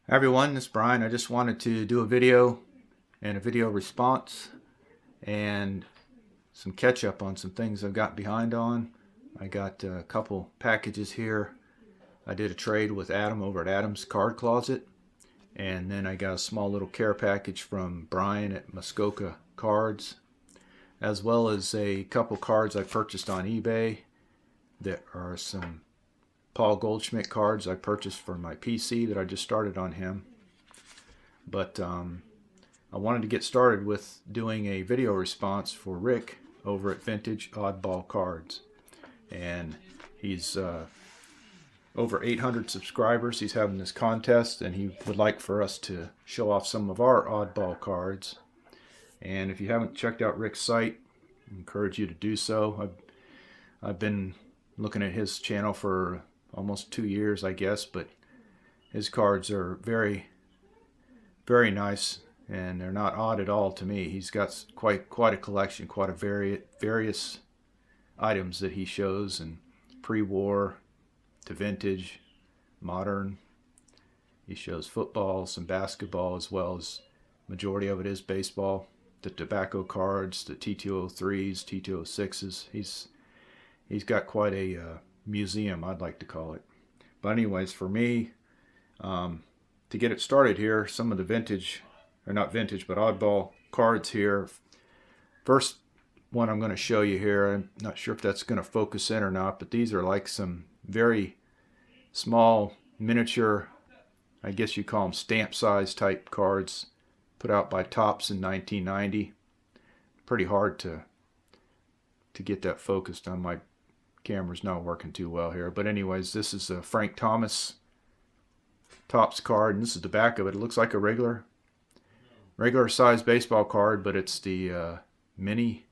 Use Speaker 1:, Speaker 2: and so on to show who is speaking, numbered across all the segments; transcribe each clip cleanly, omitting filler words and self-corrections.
Speaker 1: Hi everyone, this is Brian. I just wanted to do a video and a video response and some catch up on some things I've got behind on. I got a couple packages here. I did a trade with Adam over at Adam's Card Closet, and then I got a small little care package from Brian at Muskoka Cards, as well as a couple cards I purchased on eBay. There are some Paul Goldschmidt cards I purchased for my PC that I just started on him. But I wanted to get started with doing a video response for Rick over at Vintage Oddball Cards. And he's over 800 subscribers. He's having this contest, and he would like for us to show off some of our oddball cards. And if you haven't checked out Rick's site, I encourage you to do so. I've been looking at his channel for almost 2 years, I guess, but his cards are very, very nice, and they're not odd at all to me. He's got quite a collection, quite a various items that he shows, and pre-war to vintage, modern. He shows football, some basketball, as well as majority of it is baseball. The tobacco cards, the T203s, T206s. He's got quite a museum, I'd like to call it. But anyways, for me, to get it started here, some of the vintage, or not vintage, but oddball cards here. First one I'm going to show you here, I'm not sure if that's going to focus in or not, but these are like some very small miniature, I guess you call them stamp size type cards, put out by Topps in 1990. Pretty hard to get that focused on. My camera's not working too well here, but anyways, this is a Frank Thomas Topps card, and this is the back of it. It looks like a regular size baseball card, but it's the mini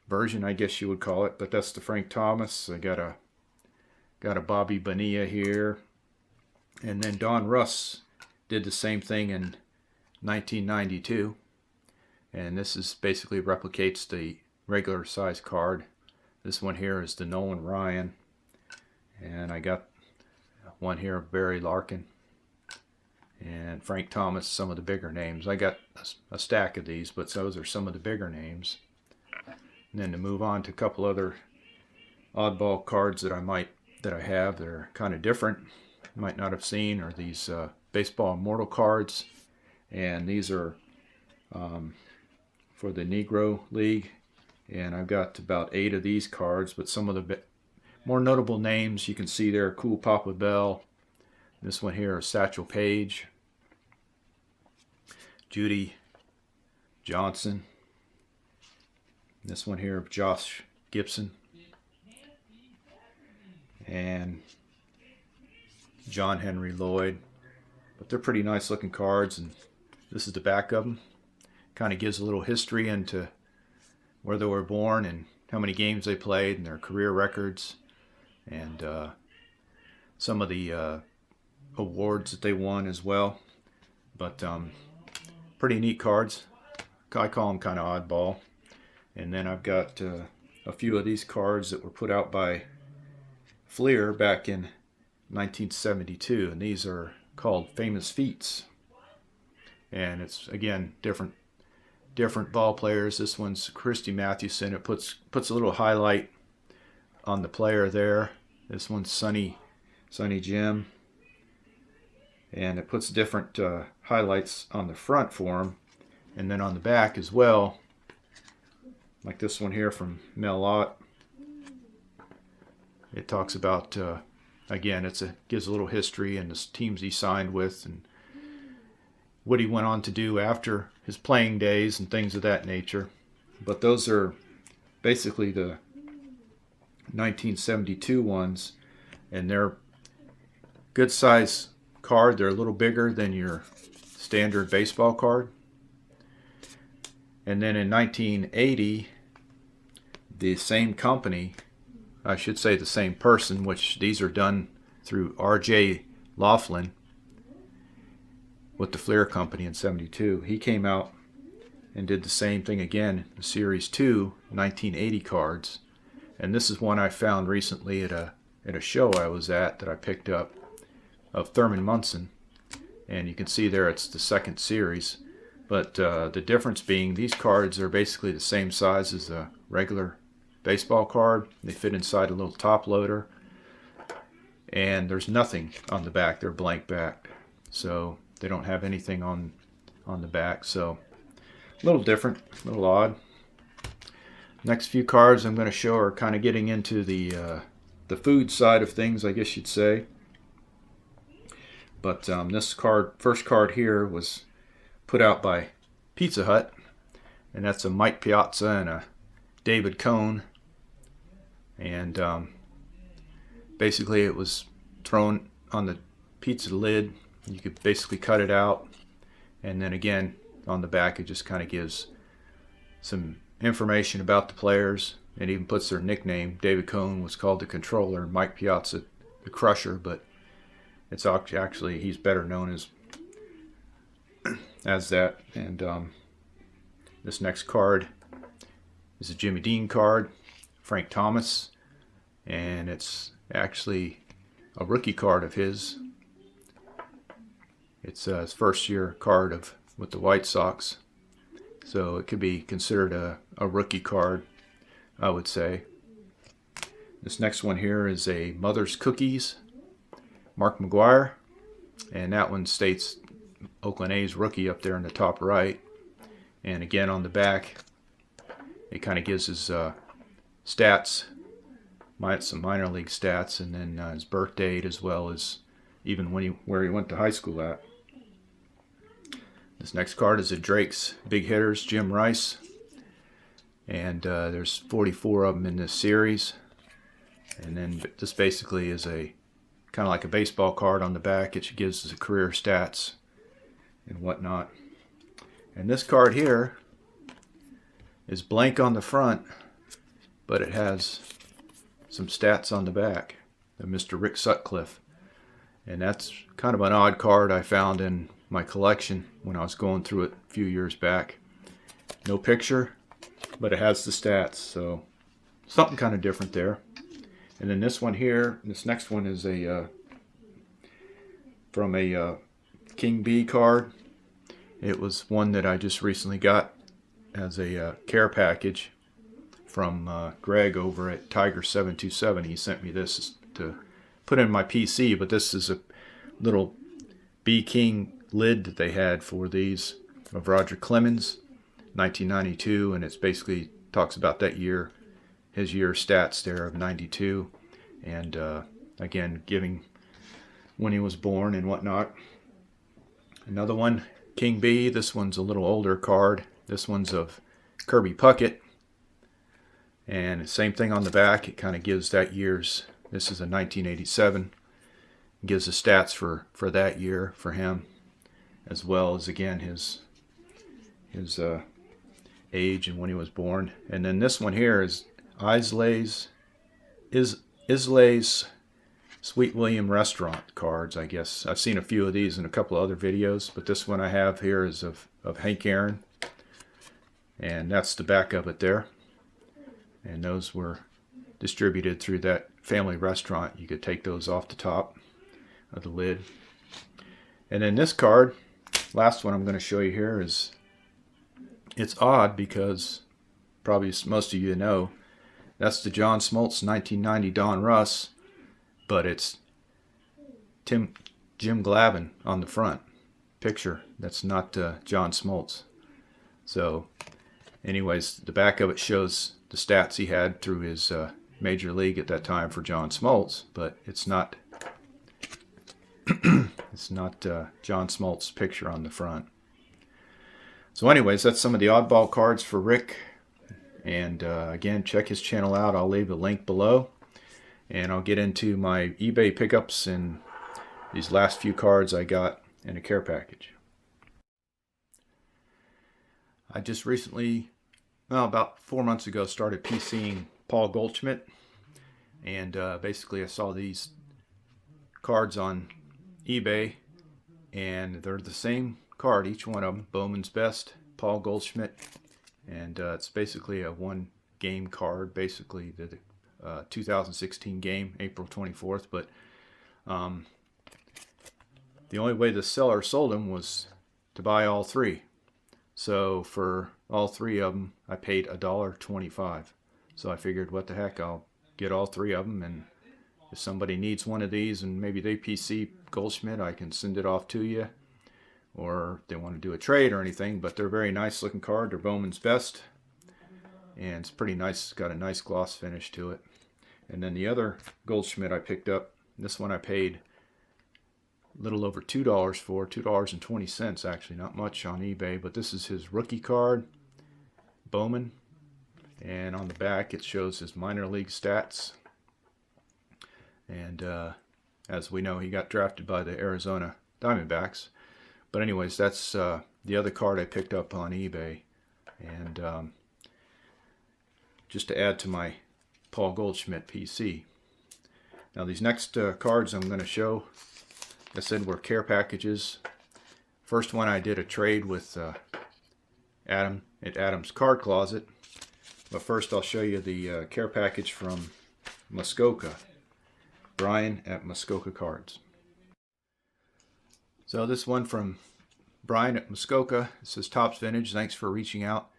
Speaker 1: version, I guess you would call it. But that's the Frank Thomas. I got a Bobby Bonilla here, and then Don Russ did the same thing in 1992, and this is basically replicates the regular size card. This one here is the Nolan Ryan, and I got one here of Barry Larkin and Frank Thomas, some of the bigger names. I got a stack of these, but those are some of the bigger names. And then to move on to a couple other oddball cards that I have that are kind of different, you might not have seen, are these baseball immortal cards, and these are for the Negro League. And I've got about 8 of these cards, but some of the more notable names you can see there: Cool Papa Bell. This one here is Satchel Paige, Judy Johnson. This one here of Josh Gibson, and John Henry Lloyd. But they're pretty nice looking cards, and this is the back of them. Kind of gives a little history into where they were born and how many games they played and their career records, and some of the awards that they won as well. But pretty neat cards. I call them kind of oddball. And then I've got a few of these cards that were put out by Fleer back in 1972, and these are called Famous Feats. And it's, again, different ball players. This one's Christy Mathewson. It puts a little highlight on the player there. This one's Sonny Jim, and it puts different highlights on the front for him, and then on the back as well, like this one here from Mel Ott. It talks about again, gives a little history and the teams he signed with and what he went on to do after his playing days and things of that nature. But those are basically the 1972 ones, and they're good size card. They're a little bigger than your standard baseball card. And then in 1980, the same company, I should say the same person, which these are done through R.J. Laughlin with the Fleer Company in 72. He came out and did the same thing again, Series 2, 1980 cards. And this is one I found recently at a show I was at that I picked up, of Thurman Munson. and you can see there it's the second series. But the difference being these cards are basically the same size as a regular baseball card. They fit inside a little top loader, and there's nothing on the back. They're blank backed, so they don't have anything on the back. So a little different, a little odd. Next few cards I'm going to show are kind of getting into the food side of things, I guess you'd say. But this card, first card here, was put out by Pizza Hut, and that's a Mike Piazza and a David Cone. And basically it was thrown on the pizza lid. You could basically cut it out, and then again on the back it just kind of gives some information about the players. It even puts their nickname. David Cone was called the controller, Mike Piazza the crusher, but it's actually, he's better known as that. And this next card is a Jimmy Dean card, Frank Thomas, and it's actually a rookie card of his. It's his first year card with the White Sox, so it could be considered a rookie card, I would say. This next one here is a Mother's Cookies, Mark McGwire, and that one states Oakland A's rookie up there in the top right. And again on the back it kind of gives his stats, some minor league stats, and then his birth date, as well as even where he went to high school at. This next card is a Drake's Big Hitters, Jim Rice, and there's 44 of them in this series. And then this basically is a kind of like a baseball card on the back. It gives us career stats and whatnot. And this card here is blank on the front, but it has some stats on the back of Mr. Rick Sutcliffe. And that's kind of an odd card I found in my collection when I was going through it a few years back. No picture, but it has the stats, so something kind of different there. And then this one here, this next one is from a King B card. It was one that I just recently got as a care package from Greg over at Tiger 727. He sent me this to put in my PC, but this is a little B King lid that they had for these of Roger Clemens, 1992, and it's basically talks about that year, his year stats there of 92, and again giving when he was born and whatnot. Another one, King B. This one's a little older card. This one's of Kirby Puckett, and same thing on the back. It kind of gives that year's. This is a 1987. It gives the stats for that year for him, as well as again his age and when he was born. And then this one here is Islay's Sweet William Restaurant cards, I guess. I've seen a few of these in a couple of other videos, but this one I have here is of Hank Aaron, and that's the back of it there. And those were distributed through that family restaurant. You could take those off the top of the lid. And then this card, last one I'm going to show you here, is, it's odd because probably most of you know, that's the John Smoltz 1990 Don Russ, but it's Jim Glavine on the front picture. That's not John Smoltz. So anyways, the back of it shows the stats he had through his major league at that time for John Smoltz, but it's not it's not John Smoltz's picture on the front. So anyways, that's some of the oddball cards for Rick. And again, check his channel out. I'll leave a link below. And I'll get into my eBay pickups and these last few cards I got in a care package. I just recently, well, about 4 months ago, started PCing Paul Goldschmidt. And basically I saw these cards on eBay, and they're the same card, each one of them. Bowman's Best, Paul Goldschmidt. And it's basically a one game card, basically the 2016 game, April 24th. But the only way the seller sold them was to buy all three. So for all three of them, I paid $1.25. So I figured, what the heck, I'll get all three of them, and if somebody needs one of these and maybe they PC Goldschmidt, I can send it off to you. Or if they want to do a trade or anything, but they're a very nice looking card. They're Bowman's Best, and it's pretty nice. It's got a nice gloss finish to it. And then the other Goldschmidt I picked up, this one I paid a little over $2 for, $2.20 actually, not much on eBay, but this is his rookie card, Bowman, and on the back it shows his minor league stats. And as we know, he got drafted by the Arizona Diamondbacks. But anyways, that's the other card I picked up on eBay. And just to add to my Paul Goldschmidt PC. Now these next cards I'm going to show, like I said, were care packages. First one I did a trade with Adam at Adam's Card Closet. But first I'll show you the care package from Muskoka. Brian at Muskoka Cards. So this one from Brian at Muskoka. It says, Topps Vintage, thanks for reaching out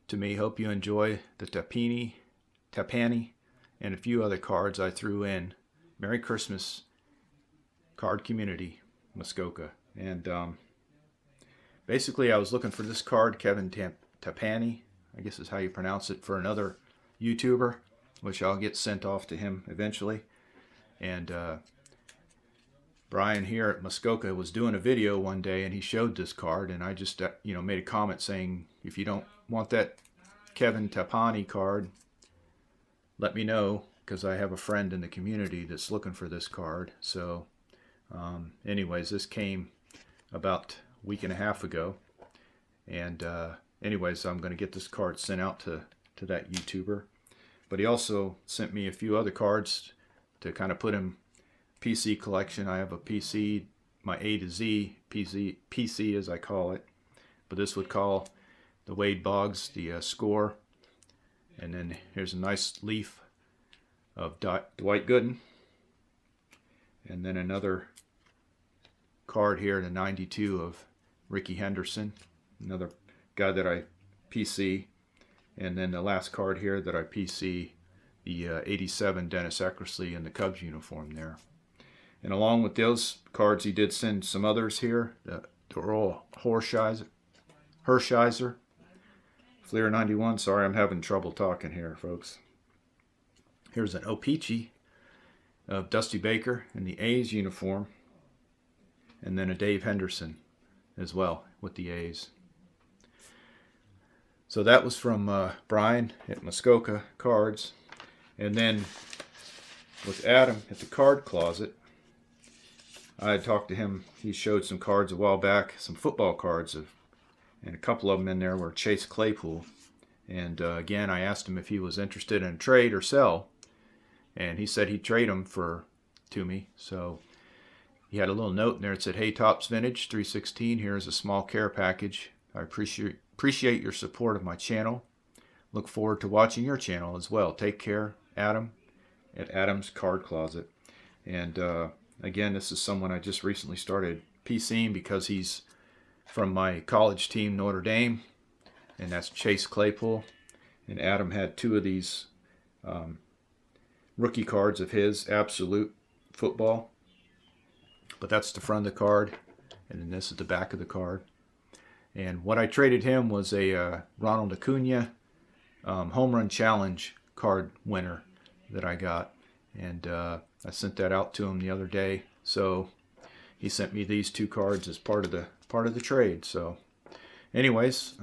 Speaker 1: to me. Hope you enjoy the Tapani, and a few other cards I threw in. Merry Christmas, Card Community, Muskoka. And basically I was looking for this card, Kevin Tapani, I guess is how you pronounce it, for another YouTuber, which I'll get sent off to him eventually. And Brian here at Muskoka was doing a video one day and he showed this card, and I just made a comment saying, if you don't want that Kevin Tapani card, let me know, because I have a friend in the community that's looking for this card. So anyways, this came about a week and a half ago, and anyways, I'm going to get this card sent out to that YouTuber. But he also sent me a few other cards to kind of put in PC collection. I have a PC, my A to Z PC as I call it, but this would call the Wade Boggs, the score. And then here's a nice leaf of Dwight Gooden, and then another card here, the 92 of Ricky Henderson, another guy that I PC, and then the last card here that I PC, the 87 Dennis Eckersley in the Cubs uniform there. And along with those cards, he did send some others here. The Earl Hershiser, Fleer 91. Sorry, I'm having trouble talking here, folks. Here's an O-Pee-Chee of Dusty Baker in the A's uniform. And then a Dave Henderson as well with the A's. So that was from Brian at Muskoka Cards. And then with Adam at the Card Closet, I had talked to him. He showed some cards a while back, some football cards, and a couple of them in there were Chase Claypool. And again, I asked him if he was interested in a trade or sell, and he said he'd trade them to me. So he had a little note in there that said, "Hey, Topps Vintage 316, here's a small care package. I appreciate your support of my channel. Look forward to watching your channel as well. Take care, Adam at Adam's Card Closet." And again, this is someone I just recently started PCing because he's from my college team, Notre Dame, and that's Chase Claypool. And Adam had two of these rookie cards of his, Absolute Football. But that's the front of the card, and then this is the back of the card. And what I traded him was a Ronald Acuna Home Run Challenge card winner that I got. And I sent that out to him the other day. So he sent me these two cards as part of the trade. So anyways,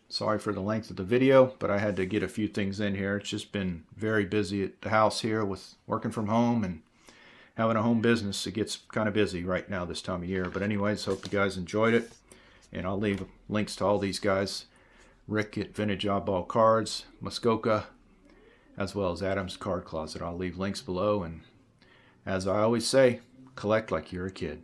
Speaker 1: sorry for the length of the video, but I had to get a few things in here. It's just been very busy at the house here with working from home and having a home business. It gets kind of busy right now this time of year. But anyways, hope you guys enjoyed it. And I'll leave links to all these guys. Rick at Vintage Oddball Cards, Muskoka, as well as Adam's Card Closet. I'll leave links below. And as I always say, collect like you're a kid.